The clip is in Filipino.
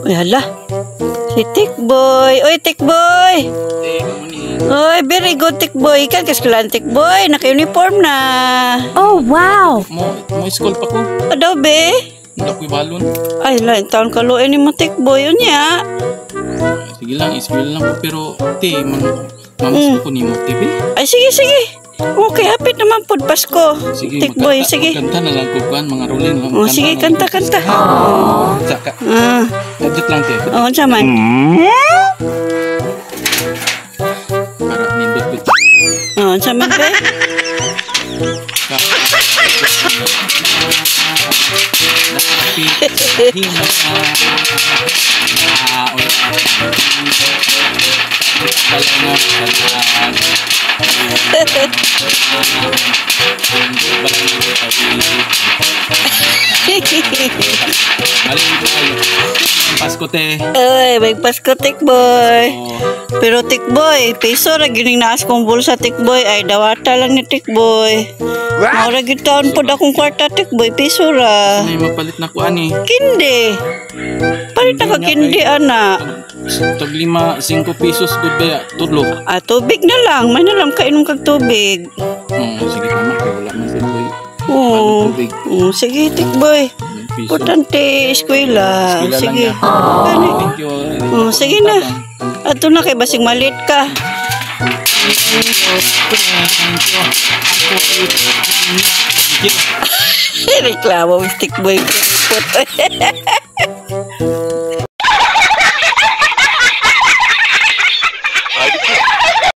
Uy, hala. Si Tikboy. Uy, Tikboy. Uy, very good, Tikboy. Ikan kaskalan, Tikboy. Naka-uniform na. Oh, wow! Mo school pa ko. Adaw, be? Hindi ko balon. Ay, lain taon kaluin ni mo, Tikboy. Unya. Sige lang, school lang ko. Pero, mamas ko ni mo, TV. Ay, sige. Okay, hapit naman po Pasko. Sige, Tikboy, sige. Kanta na lang ko kuhan, mga rolling. Oh, sige, kanta. Saka, budget lang, te. Oh, saman. Para nindot ko. Oh, saman, be? Pasko, te. Ay, may Pasko, Tikboy. Pero Tikboy, piso ra gining naas kong bulsa, Tikboy. Ay, dawata lang ni Tikboy. Maura gitaon po akong kwarta, Tikboy. Piso ra. May mapalit na ko, ani. Kindi. Palit na ka kindi, ana. Tag 5 pesos, good ba? Tudlo. Ah, tubig na lang. May na lang kainom kag tubig. Sige, tama. Kaya wala man sila. Oo. Sige, Tikboy. Importante, eskwela. Sige. Thank you. Sige na. Ato na kay basing malit ka. Reklamo, Tikboy.